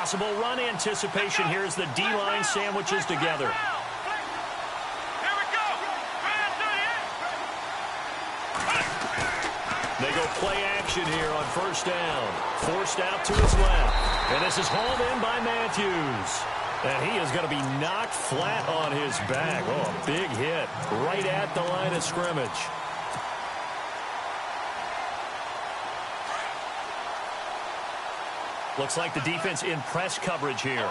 possible run anticipation here as the D-line sandwiches together. They go play action here on first down. Forced out to his left. And this is hauled in by Matthews. And he is going to be knocked flat on his back. Oh, a big hit right at the line of scrimmage. Looks like the defense in press coverage here.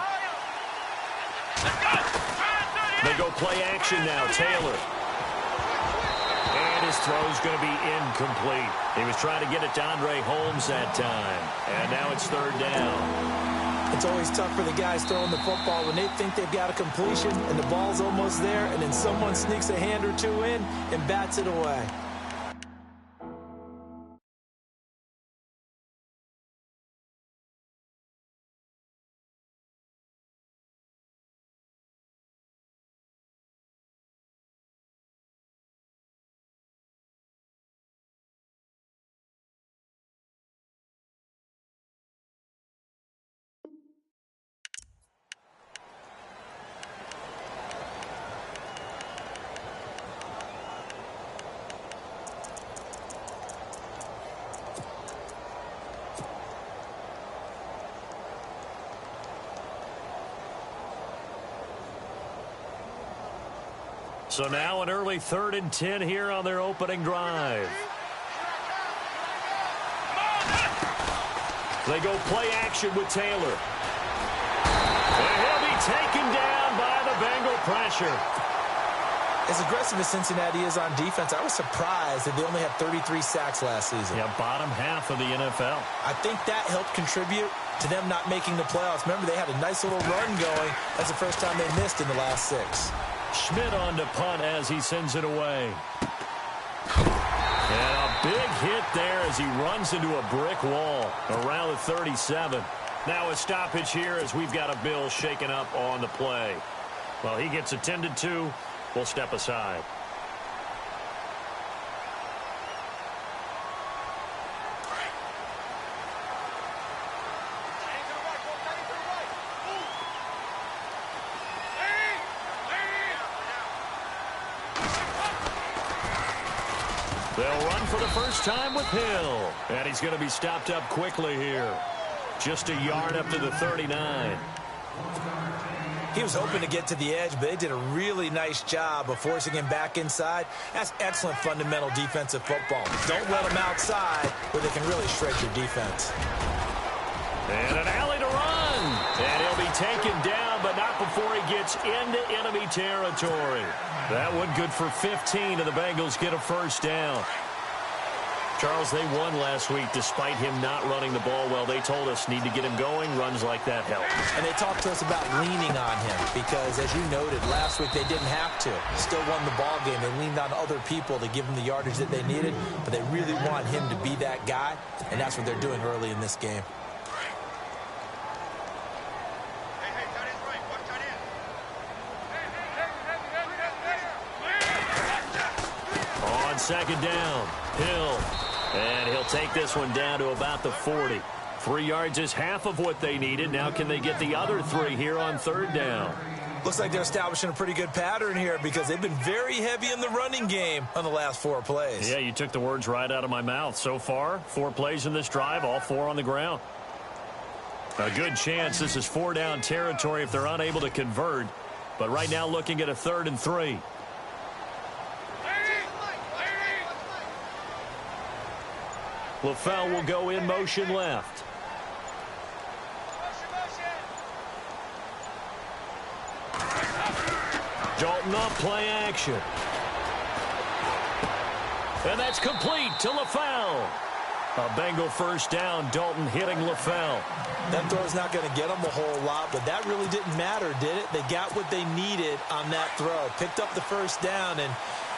They go play action now. Taylor. And his throw's going to be incomplete. He was trying to get it to Andre Holmes that time. And now it's third down. It's always tough for the guys throwing the football when they think they've got a completion and the ball's almost there, and then someone sneaks a hand or two in and bats it away. So now an early 3rd and 10 here on their opening drive. They go play action with Taylor. And he'll be taken down by the Bengal pressure. As aggressive as Cincinnati is on defense, I was surprised that they only had 33 sacks last season. Yeah, bottom half of the NFL. I think that helped contribute to them not making the playoffs. Remember, they had a nice little run going. That's the first time they missed in the last 6. Schmidt on to punt as he sends it away. And a big hit there as he runs into a brick wall around the 37. Now a stoppage here as we've got a Bill shaken up on the play. Well, he gets attended to. We'll step aside. They'll run for the first time with Hill. And he's going to be stopped up quickly here. Just a yard up to the 39. He was hoping to get to the edge, but they did a really nice job of forcing him back inside. That's excellent fundamental defensive football. Don't let him outside where they can really shred your defense. And an alley to run. And he'll be taken down, but not before he gets into enemy territory. That one good for 15, and the Bengals get a first down. Charles, they won last week despite him not running the ball well. They told us need to get him going. Runs like that help. And they talked to us about leaning on him because, as you noted, last week they didn't have to. Still won the ball game. They leaned on other people to give them the yardage that they needed, but they really want him to be that guy, and that's what they're doing early in this game. On second down, Hill. And he'll take this one down to about the 40. 3 yards is half of what they needed. Now can they get the other 3 here on third down? Looks like they're establishing a pretty good pattern here because they've been very heavy in the running game on the last 4 plays. Yeah, you took the words right out of my mouth. So far, 4 plays in this drive, all 4 on the ground. A good chance this is 4 down territory if they're unable to convert. But right now looking at a 3rd and 3. LaFell will go in motion left. Dalton up play action. And that's complete to LaFell. A Bengal first down. Dalton hitting LaFell. That throw's not going to get them a whole lot, but that really didn't matter, did it? They got what they needed on that throw. Picked up the first down, and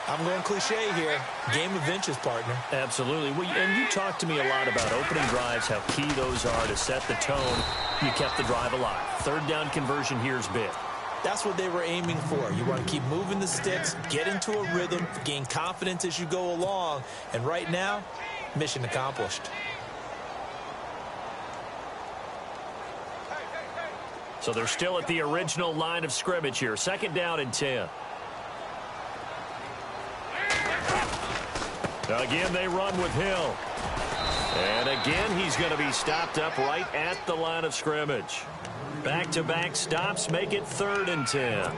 I'm going cliche here. Game of inches, partner. Absolutely. Well, and you talked to me a lot about opening drives, how key those are to set the tone. You kept the drive alive. Third down conversion here is big. That's what they were aiming for. You want to keep moving the sticks, get into a rhythm, gain confidence as you go along. And right now, mission accomplished. So they're still at the original line of scrimmage here. 2nd down and 10. Again, they run with Hill. And again, he's going to be stopped up right at the line of scrimmage. Back-to-back stops make it 3rd and 10.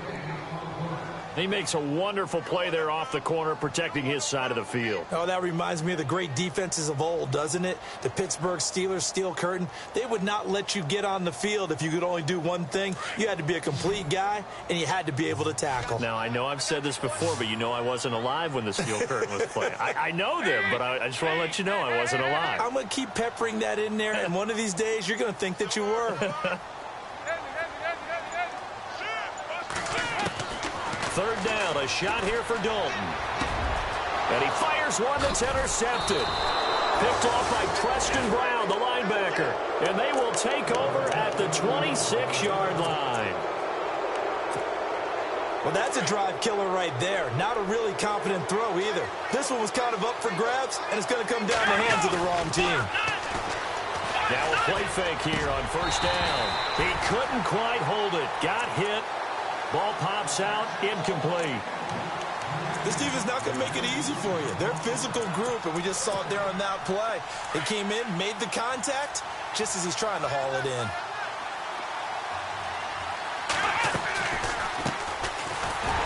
He makes a wonderful play there off the corner, protecting his side of the field. Oh, that reminds me of the great defenses of old, doesn't it? The Pittsburgh Steelers, Steel Curtain, they would not let you get on the field if you could only do one thing. You had to be a complete guy, and you had to be able to tackle. Now, I know I've said this before, but you know I wasn't alive when the Steel Curtain was playing. I know them, but I just want to let you know I wasn't alive. I'm going to keep peppering that in there, and one of these days you're going to think that you were. 3rd down, a shot here for Dalton. And he fires one that's intercepted. Picked off by Preston Brown, the linebacker. And they will take over at the 26-yard line. Well, that's a drive killer right there. Not a really confident throw either. This one was kind of up for grabs, and it's going to come down the hands of the wrong team. Now a play fake here on 1st down. He couldn't quite hold it. Got hit. Ball pops out, incomplete. This defense is not going to make it easy for you. They're a physical group, and we just saw it there on that play. They came in, made the contact, just as he's trying to haul it in.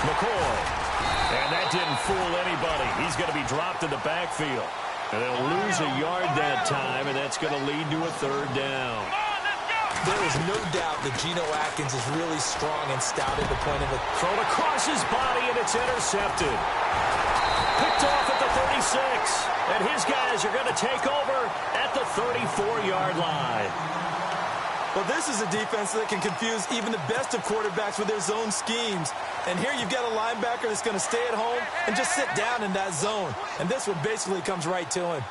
McCoy. And that didn't fool anybody. He's going to be dropped in the backfield. And they'll lose a yard that time, and that's going to lead to a 3rd down. There is no doubt that Geno Atkins is really strong and stout at the point of it. Thrown across his body, and it's intercepted. Picked off at the 36. And his guys are going to take over at the 34-yard line. Well, this is a defense that can confuse even the best of quarterbacks with their zone schemes. And here you've got a linebacker that's going to stay at home and just sit down in that zone. And this one basically comes right to him.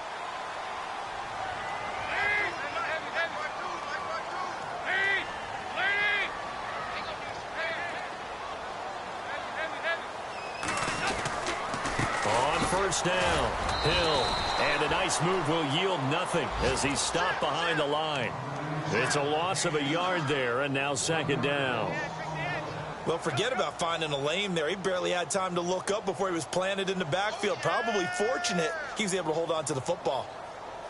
First down, Hill, and a nice move will yield nothing as he's stopped behind the line. It's a loss of a yard there, and now 2nd down. Well, forget about finding a lane there. He barely had time to look up before he was planted in the backfield. Probably fortunate he was able to hold on to the football.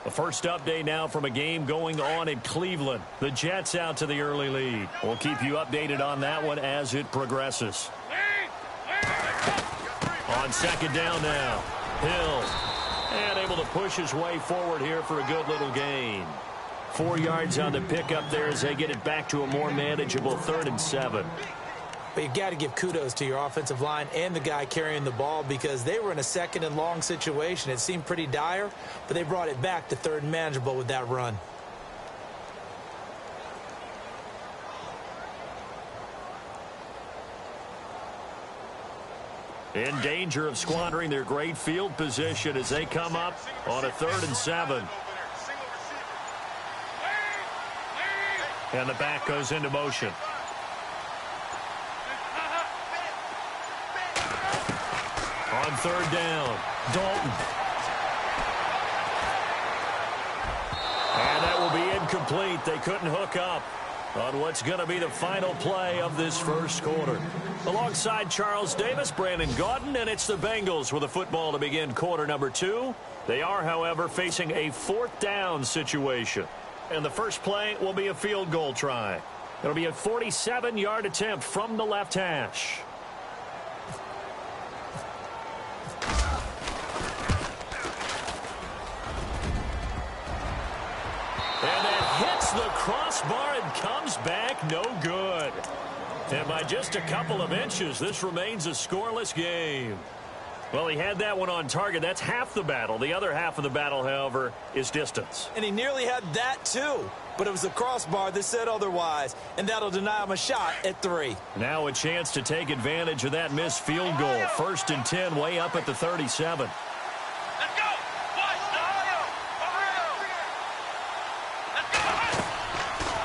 The first update now from a game going on in Cleveland. The Jets out to the early lead. We'll keep you updated on that one as it progresses. On 2nd down now, Hill, and able to push his way forward here for a good little gain. 4 yards on the pickup there as they get it back to a more manageable 3rd and 7. But you've got to give kudos to your offensive line and the guy carrying the ball because they were in a 2nd and long situation. It seemed pretty dire, but they brought it back to 3rd and manageable with that run. In danger of squandering their great field position as they come up on a 3rd and 7. And the back goes into motion. On 3rd down, Dalton. And that will be incomplete. They couldn't hook up on what's going to be the final play of this first quarter. Alongside Charles Davis, Brandon Gaudin, and it's the Bengals with a football to begin quarter number 2. They are, however, facing a 4th down situation. And the first play will be a field goal try. It'll be a 47-yard attempt from the left hash. And that hits the crossbar and comes back no good. And by just a couple of inches, this remains a scoreless game. Well, he had that one on target. That's half the battle. The other half of the battle, however, is distance. And he nearly had that, too. But it was the crossbar that said otherwise. And that'll deny him a shot at 3. Now a chance to take advantage of that missed field goal. 1st and 10, way up at the 37.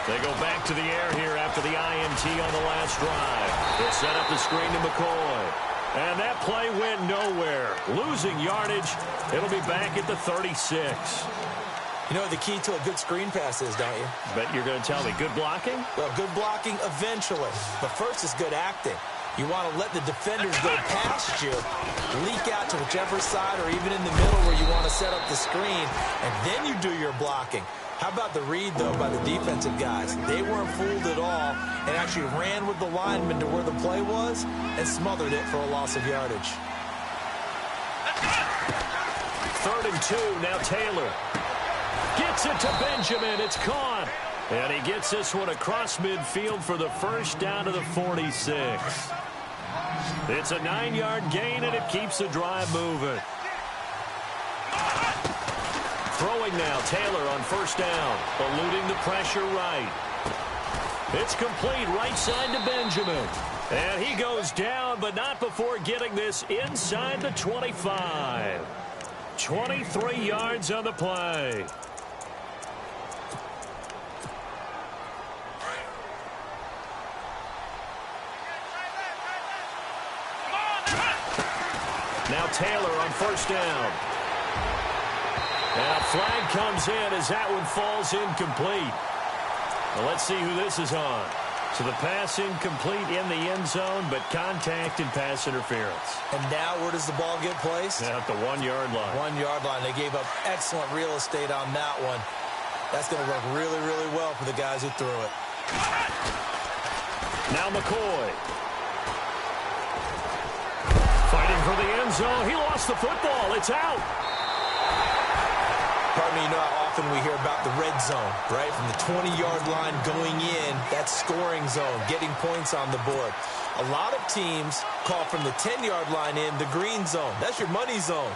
They go back to the air here after the INT on the last drive. They set up the screen to McCoy. And that play went nowhere. Losing yardage. It'll be back at the 36. You know what the key to a good screen pass is, don't you? Bet you're going to tell me good blocking? Well, good blocking eventually. But first is good acting. You want to let the defenders go past you, leak out to whichever side or even in the middle where you want to set up the screen, and then you do your blocking. How about the read, though, by the defensive guys? They weren't fooled at all and actually ran with the lineman to where the play was and smothered it for a loss of yardage. 3rd and 2, now Taylor. Gets it to Benjamin, it's caught. And he gets this one across midfield for the first down to the 46. It's a 9-yard gain, and it keeps the drive moving. Throwing now, Taylor on 1st down, eluding the pressure right. It's complete right side to Benjamin. And he goes down, but not before getting this inside the 25. 23 yards on the play. Now Taylor on 1st down. And a flag comes in as that one falls incomplete. Well, let's see who this is on. So the pass incomplete in the end zone, but contact and pass interference. And now where does the ball get placed? At the 1-yard line. 1-yard line. They gave up excellent real estate on that one. That's going to work really, really well for the guys who threw it. Now McCoy. Fighting for the end zone. He lost the football. It's out. Pardon me, you know how often we hear about the red zone, right? From the 20-yard line going in, that's scoring zone, getting points on the board. A lot of teams call from the 10-yard line in the green zone. That's your money zone.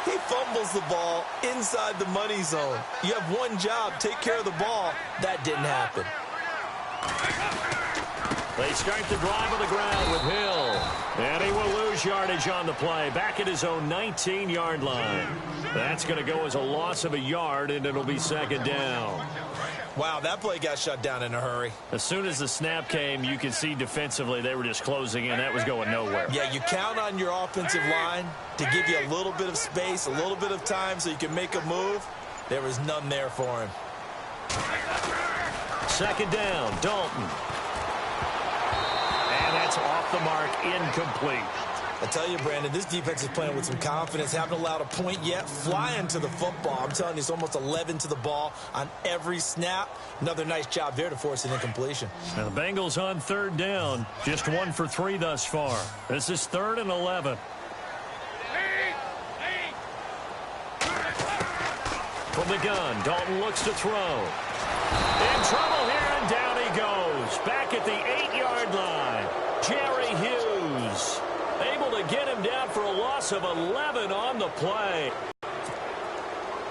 He fumbles the ball inside the money zone. You have one job, take care of the ball. That didn't happen. They start the drive on the ground with Hill. And he will lose yardage on the play. Back at his own 19-yard line. That's going to go as a loss of a yard, and it'll be 2nd down. Wow, that play got shut down in a hurry. As soon as the snap came, you could see defensively they were just closing in. That was going nowhere. Yeah, you count on your offensive line to give you a little bit of space, a little bit of time so you can make a move. There was none there for him. 2nd down, Dalton. And that's off the mark, incomplete. I tell you, Brandon, this defense is playing with some confidence. Haven't allowed a point yet. Flying to the football. I'm telling you, it's almost 11 to the ball on every snap. Another nice job there to force an incompletion. Now the Bengals on 3rd down. Just 1 for 3 thus far. This is 3rd and 11. From the gun, Dalton looks to throw. In trouble here, and down he goes. Back at the 8-yard line. Jerry Hughes able to get him down for a loss of 11 on the play.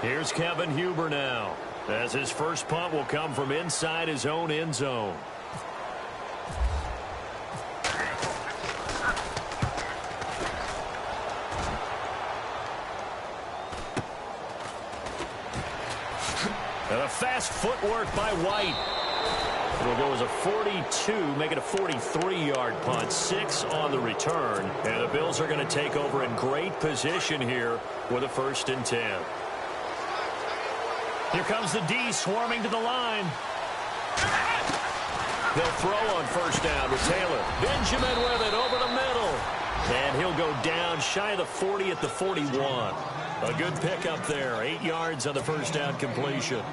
Here's Kevin Huber now, as his first punt will come from inside his own end zone. And a fast footwork by White. It'll go as a 42, make it a 43-yard punt, 6 on the return. And the Bills are going to take over in great position here with a 1st and 10. Here comes the D swarming to the line. They'll throw on 1st down with Taylor. Benjamin with it over the middle. And he'll go down shy of the 40 at the 41. A good pickup there, 8 yards on the 1st down completion.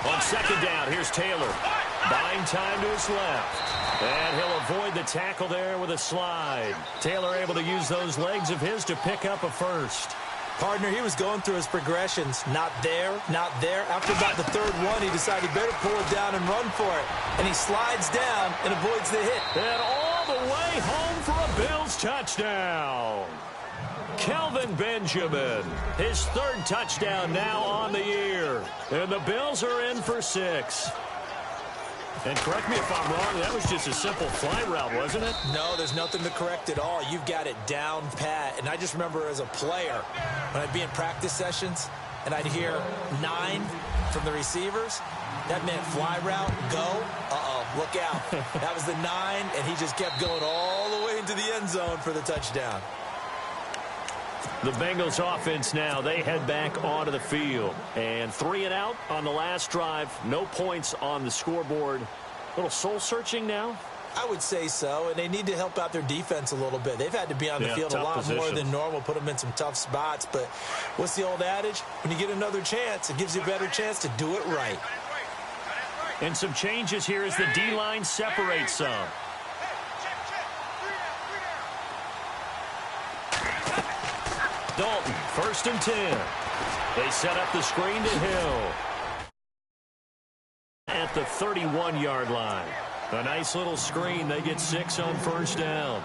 On 2nd down, here's Taylor. Buying time to his left. And he'll avoid the tackle there with a slide. Taylor able to use those legs of his to pick up a 1st. Partner, he was going through his progressions. Not there, not there. After about the 3rd one, he decided he better pull it down and run for it. And he slides down and avoids the hit. And all the way home for a Bills touchdown. Kelvin Benjamin, his 3rd touchdown now on the year. And the Bills are in for 6. And correct me if I'm wrong, that was just a simple fly route, wasn't it? No, there's nothing to correct at all. You've got it down pat. And I just remember as a player, when I'd be in practice sessions and I'd hear 9 from the receivers, That meant fly route, go. Look out. That was the 9, and he just kept going all the way into the end zone for the touchdown. The Bengals offense now, they head back onto the field. And 3 and out on the last drive. No points on the scoreboard. A little soul-searching now? I would say so, and they need to help out their defense a little bit. They've had to be on the field a lot more than normal, put them in some tough spots. But what's the old adage? When you get another chance, it gives you a better chance to do it right. And some changes here as the D-line separates some. Dalton, 1st and 10. They set up the screen to Hill. At the 31-yard line. A nice little screen. They get 6 on 1st down.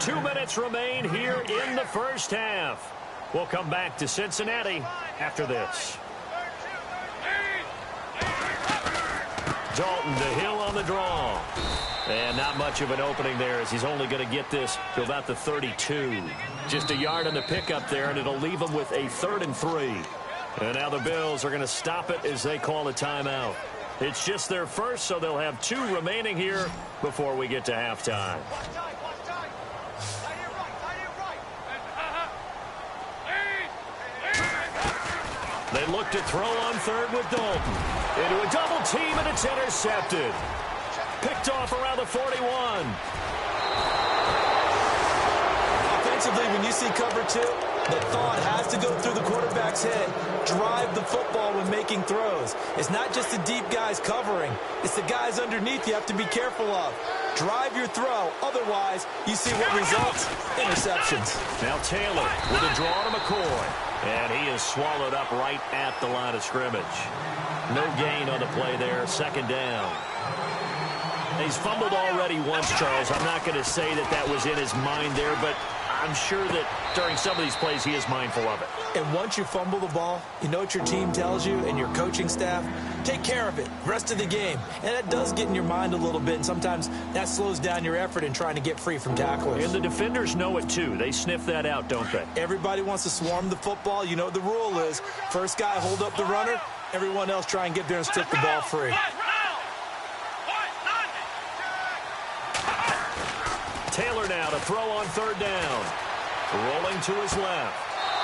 Two minutes remain here in the first half. We'll come back to Cincinnati after this. Dalton to Hill on the draw. And not much of an opening there as he's only going to get this to about the 32. Just a yard on the pickup there, and it'll leave him with a 3rd and 3. And now the Bills are going to stop it as they call a timeout. It's just their first, so they'll have 2 remaining here before we get to halftime. They look to throw on 3rd with Dalton. Into a double team, and it's intercepted. Picked off around the 41. Offensively, when you see cover 2, the thought has to go through the quarterback's head. Drive the football when making throws. It's not just the deep guys covering. It's the guys underneath you have to be careful of. Drive your throw. Otherwise, you see what results? Interceptions. Now Taylor with a draw to McCoy. And he is swallowed up right at the line of scrimmage. No gain on the play there. 2nd down. He's fumbled already once, Charles. I'm not going to say that that was in his mind there, but I'm sure that during some of these plays he is mindful of it. And once you fumble the ball, you know what your team tells you and your coaching staff? Take care of it. Rest of the game. And that does get in your mind a little bit, and sometimes that slows down your effort in trying to get free from tacklers. And the defenders know it, too. They sniff that out, don't they? Everybody wants to swarm the football. You know what the rule is. First guy hold up the runner. Everyone else try and get there and stick the ball free. Taylor now to throw on 3rd down. Rolling to his left.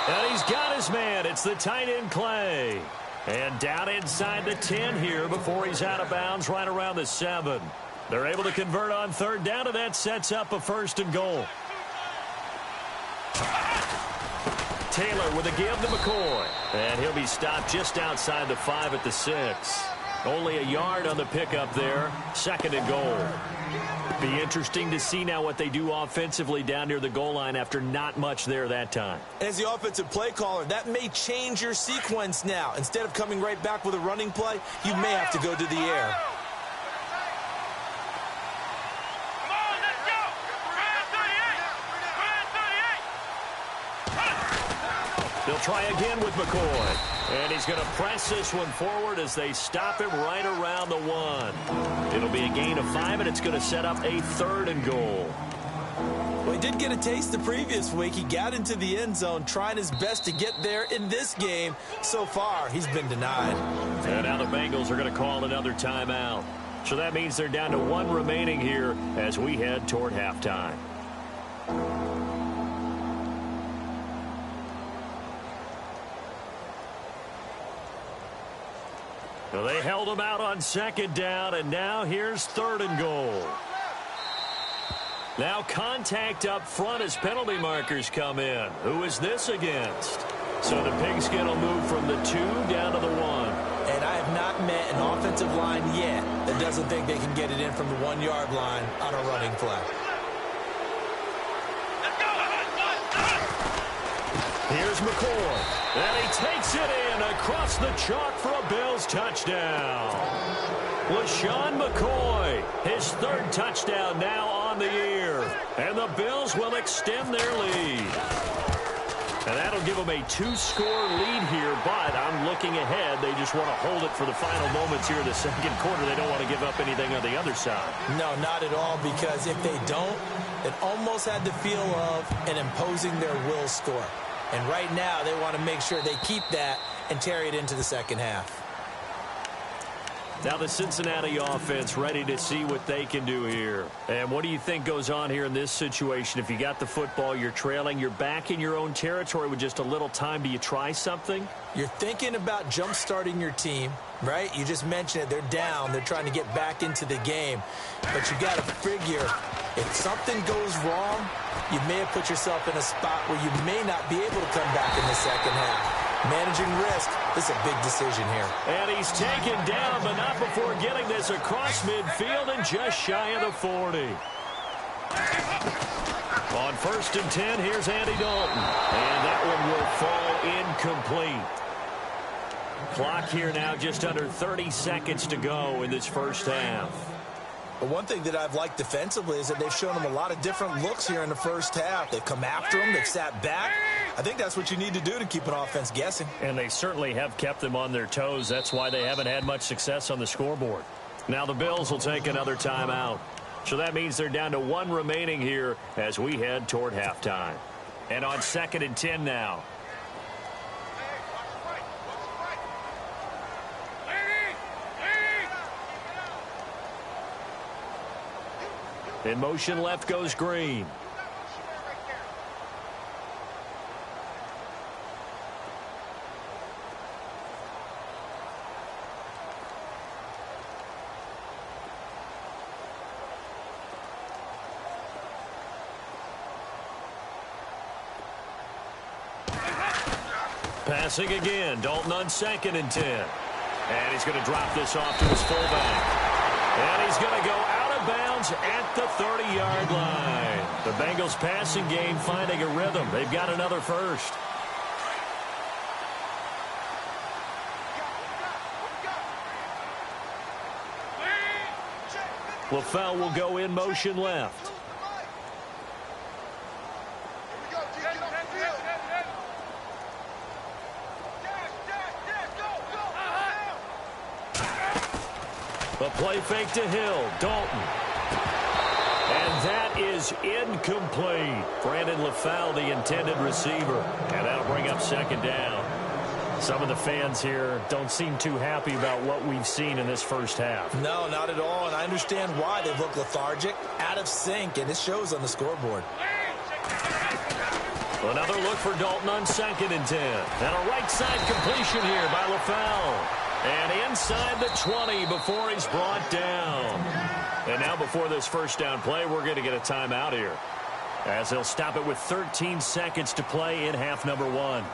And he's got his man. It's the tight end Clay. And down inside the 10 here before he's out of bounds right around the 7. They're able to convert on 3rd down, and that sets up a 1st and goal. Taylor with a give to McCoy. And he'll be stopped just outside the 5 at the 6. Only a yard on the pickup there. 2nd and goal. Be interesting to see now what they do offensively down near the goal line after not much there that time. As the offensive play caller, that may change your sequence now. Instead of coming right back with a running play, you may have to go to the air. They'll try again with McCoy. And he's going to press this one forward as they stop him right around the 1. It'll be a gain of 5, and it's going to set up a 3rd and goal. Well, he did get a taste the previous week. He got into the end zone trying his best to get there in this game. So far, he's been denied. And now the Bengals are going to call another timeout. So that means they're down to 1 remaining here as we head toward halftime. Well, they held him out on 2nd down, and now here's 3rd and goal. Now contact up front as penalty markers come in. Who is this against? So the Pigskin will move from the 2 down to the 1. And I have not met an offensive line yet that doesn't think they can get it in from the 1-yard line on a running play. Here's McCoy. And he takes it in across the chalk for a Bills touchdown. LaShawn McCoy, his 3rd touchdown now on the year. And the Bills will extend their lead. And that'll give them a 2-score lead here, but I'm looking ahead. They just want to hold it for the final moments here in the second quarter. They don't want to give up anything on the other side. No, not at all, because if they don't, it almost had the feel of an imposing their will score. And right now, they want to make sure they keep that and carry it into the second half. Now the Cincinnati offense ready to see what they can do here. And what do you think goes on here in this situation? If you got the football, you're trailing, you're back in your own territory with just a little time. Do you try something? You're thinking about jump-starting your team, right? You just mentioned it. They're down. They're trying to get back into the game. But you got to figure, if something goes wrong, you may have put yourself in a spot where you may not be able to come back in the second half. Managing risk, this is a big decision here. And he's taken down, but not before getting this across midfield and just shy of the 40. On 1st and 10, here's Andy Dalton. And that one will fall incomplete. Clock here now just under 30 seconds to go in this first half. But one thing that I've liked defensively is that they've shown them a lot of different looks here in the first half. They've come after them. They've sat back. I think that's what you need to do to keep an offense guessing. And they certainly have kept them on their toes. That's why they haven't had much success on the scoreboard. Now the Bills will take another timeout. So that means they're down to 1 remaining here as we head toward halftime. And on 2nd and 10 now. In motion left goes Green. Passing again. Dalton on 2nd and 10. And he's going to drop this off to his fullback. And he's going to go out of bounds at the 30-yard line. The Bengals passing game finding a rhythm. They've got another first. LaFell will go in motion left. A play fake to Hill. Dalton. And that is incomplete. Brandon LaFell, the intended receiver. And that'll bring up 2nd down. Some of the fans here don't seem too happy about what we've seen in this first half. No, not at all. And I understand why. They've looked lethargic, out of sync, and it shows on the scoreboard. Another look for Dalton on 2nd and 10. And a right side completion here by LaFell. And inside the 20 before he's brought down. And now before this first down play, we're going to get a timeout here, as they'll stop it with 13 seconds to play in half number 1.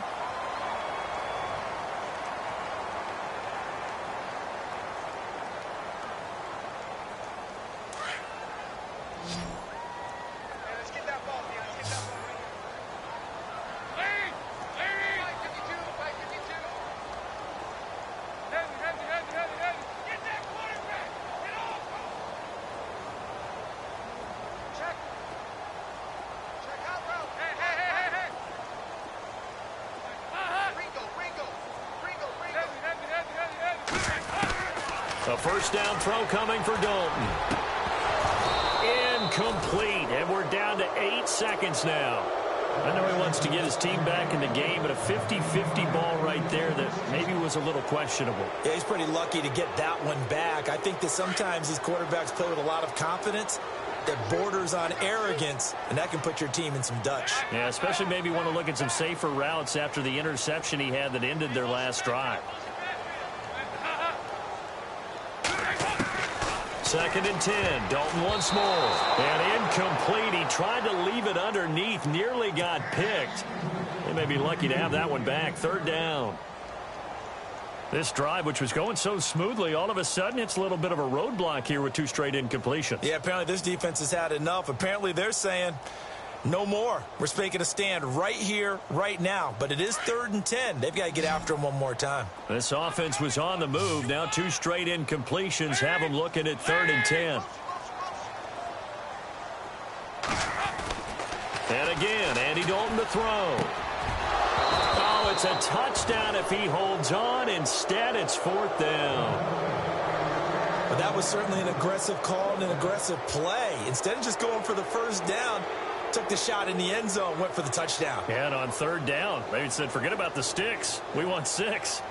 A first down throw coming for Dalton. Incomplete, and we're down to 8 seconds now. I know he wants to get his team back in the game, but a 50-50 ball right there that maybe was a little questionable. Yeah, he's pretty lucky to get that one back. I think that sometimes these quarterbacks play with a lot of confidence that borders on arrogance, and that can put your team in some Dutch. Yeah, especially maybe want to look at some safer routes after the interception he had that ended their last drive. 2nd and 10. Dalton once more. And incomplete. He tried to leave it underneath. Nearly got picked. They may be lucky to have that one back. 3rd down. This drive, which was going so smoothly, all of a sudden it's a little bit of a roadblock here with 2 straight incompletions. Yeah, apparently this defense has had enough. Apparently they're saying no more. We're making a stand right here, right now. But it is 3rd and 10. They've got to get after him one more time. This offense was on the move. Now 2 straight incompletions have them looking at 3rd and 10. And again, Andy Dalton to throw. it's a touchdown if he holds on. Instead, it's 4th down. But that was certainly an aggressive call and an aggressive play. Instead of just going for the first down, took the shot in the end zone, went for the touchdown. Yeah, and on 3rd down, they said, forget about the sticks. We want 6.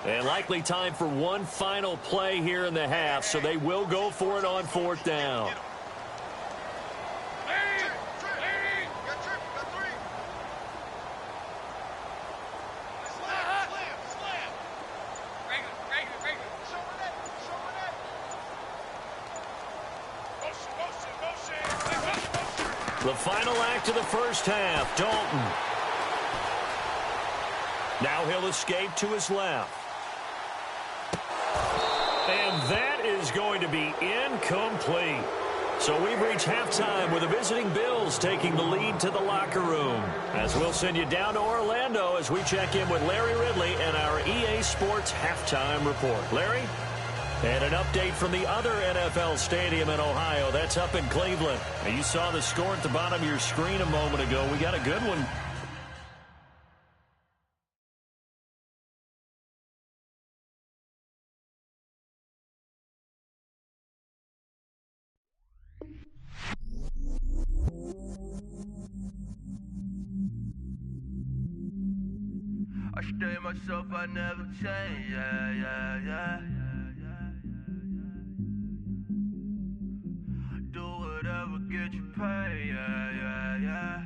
And likely time for one final play here in the half, so they will go for it on 4th down. The final act of the first half, Dalton. Now he'll escape to his left. And that is going to be incomplete. So we've reached halftime with the visiting Bills taking the lead to the locker room. As we'll send you down to Orlando as we check in with Larry Ridley and our EA Sports halftime report. Larry? And an update from the other NFL stadium in Ohio. That's up in Cleveland. Now, you saw the score at the bottom of your screen a moment ago. We got a good one. I stay myself, I never change, yeah. Do whatever, get you paid, yeah.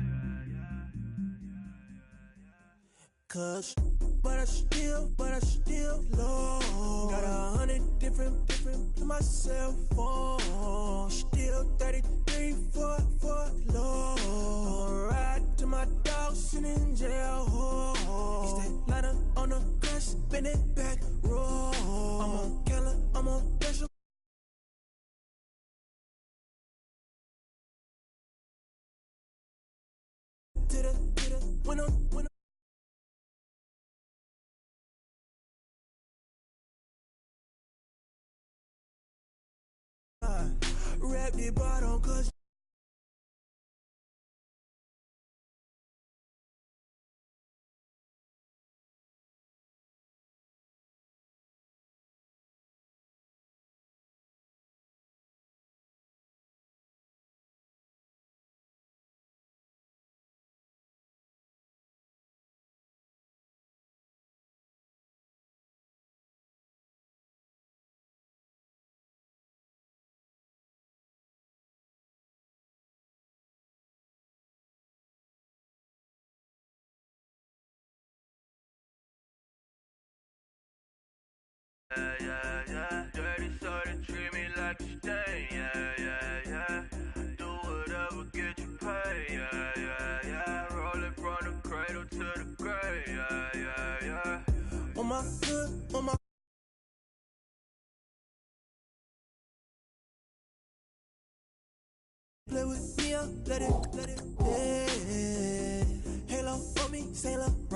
Cause, but I still low. Got 100 different to my cell phone. Still 33 for low. I'ma ride to my dog sitting in jail. It's that ladder on the grass, spin it back, roll. I'm on killer, I'm on dash. To the when rap the bottom cause Yeah. Dirty soda, treat me like a stain, yeah. Do whatever, get you paid, yeah. Roll it from the cradle to the grave, yeah. on my hood, on my play with me, let it, yeah. Halo on me, sailor.